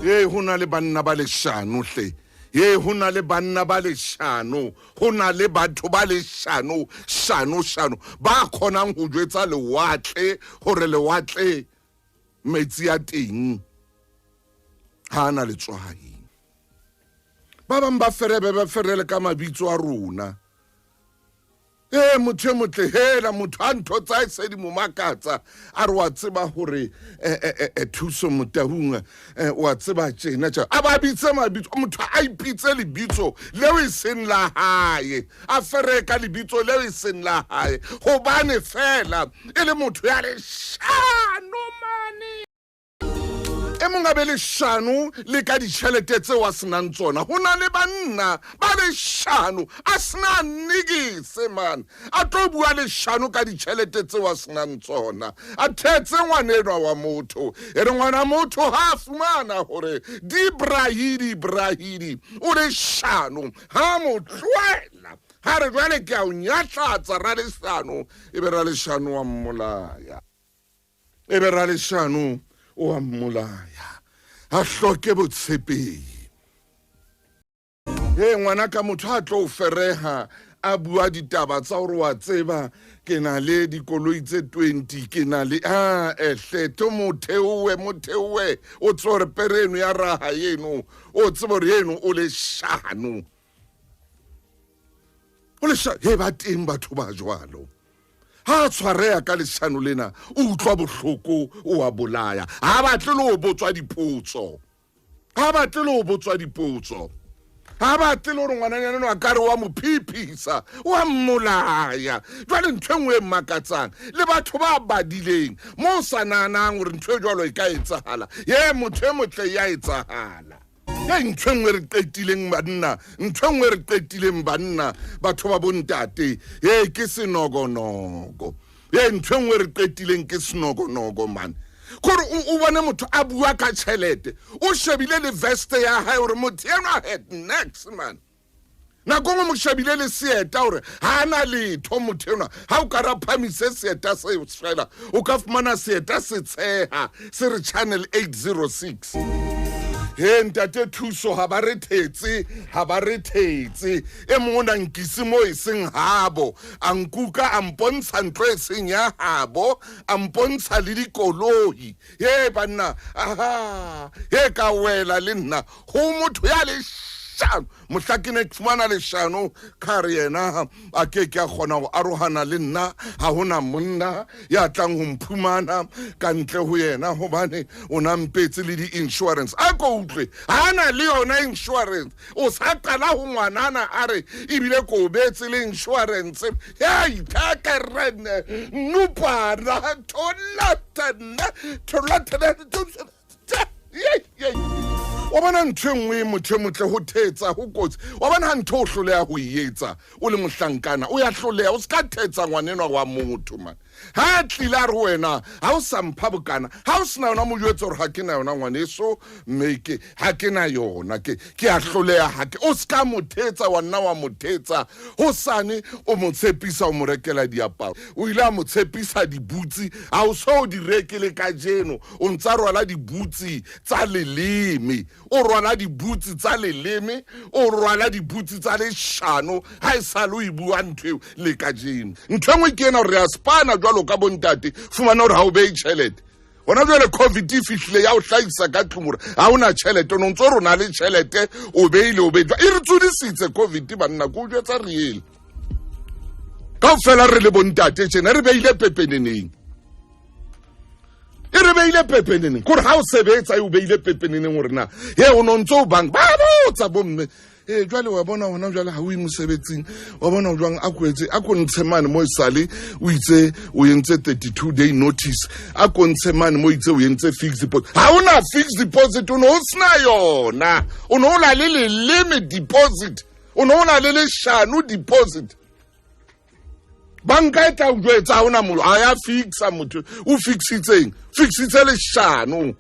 Hona le banna ba leshano hle. Hona le banna ba leshano. Hona le batho ba leshano, shano. Ba khonang ho jwetsa lewatle hore lewatle metsi a teng ha na letswai. Ba bang ba ferele ka mabitso a rona. Motho motle hela motho a ntho tsa se di mo makatsa a re wa tseba hore Thuso Motahunga wa tseba tjena tja a ba bitse mabitso motho a ipitse lebitso leo e seng la hae a fereka lebitso leo e seng la hae hobane fela e le motho ya leshano mane monga leshano le ka ditšhelete tse wa senang tsona hona le banna ba leshano a sena nigise man a tlo bua leshano ka ditšhelete tse wa senang tsona a thetse ngwanenwa wa motho e re ngwana motho ha fumana hore di brahidi o leshano ha mo tlwela ha re jwale ke a o nyatlatsa ra leshano e be ra leshano wa mmolaya e be ra leshano o a mmolaya a hloke botshepehi ngwana ka motho a tlo fereha a bua ditaba tsa hore wa tseba ke na le dikoloi tse 20 ke na le ehleto motheuwe o tsore pereno ya raha yeno o tsebo yeno o le shano ba teng batho ba jwalo ha tshwarea ka leshano lena o utlwa bohloko o a bolaya ha batle le ho botswa dipotso ha batle le hore ngwananyana wa kare wa mo phiphisa wa mmolaya jwale ntho engwe e makatsang le batho ba badileng mo sa nanang hore ntho e jwalo e ka etsahala motho e motle ya etsahala ntho engwe re qetileng banna batho ba bontate ke senogonogo ntho engwe re qetileng ke senogonogo man kore o bone motho a bua ka tšhelete o shebile le veste ya hae hore motho enwa head next man nako ngwe mo shebile le seeta hore ha na letho motho enwa ha o ka raphamise seeta se fela o ka fumana seeta se tsheha se re channel 806 Ntate Thuso ha ba re thetse e mona nkisi mo e seng habo a nkuka a mpontsha ntlo e seng ya habo a mpontsha le dikoloi banna ka wela le nna ho motho ya le mohlakine ke fumana leshano ka re yena a ke a kgona go arohana le nna ha hona monna ya tlang ho mphumana ka ntle ho yena hobane o na mpetse le di-insurance a ko utlwe ha na le yona insurance o sa qala ho ngwanana a re ebile ko betse le insurance takerene nupana wa bona ntho engwe motho motle ho thetsa ho kotsi wa bona ntho o hloleha ho etsa o le mohlankana o ya hloleha o ska thetsa ngwanenwa wa motho man ha tlila re wena ha o sa mpha bokana ha o sena yona mo jwetsa hore ha ke na yona ngwaneso mmeke ha ke na yona ke a hloleha ha ke o ska mothetsa wa nna wa mothetsa ho sane o motshepisa o mo rekela diaparo o ile a motshepisa dibutsi ha o so di rekele ka jeno o ntsa rwala dibutsi tsa leleme o rwala dibutsi tsa leleme o rwala dibutsi tsa leshano ha e sa lo ibua ntwe le ka jeno ntwe ngwe ke ena hore ya spana jwalo ka bontate fumana hore ha o be tšhelete ona jwale covid e fihlile ya o hlahisa ka tlhomore ha ona tšhelete no ntse rona le tšhelete o beile e re tsudisitse covid banna ko jwetsa reele ka fela re le bontate tjena re beile pepeneneng re beile pepeneneng kore ha o sebetsa o beile pepeneneng hore na o no ntse o bang ba botsa bomme jwale wa bona hona jwale ha o imosebetsing wa bona jwang a ko ntshe mane mo isale o itse o yentse 32 day notice a ko ntshe mane mo itse o yentse fixed deposit ha ona fixed deposit o no sna yona o no la le limit deposit o no la le shano deposit banka e tla o jwetsa hona mo a ya fixa motho o fixitse le shano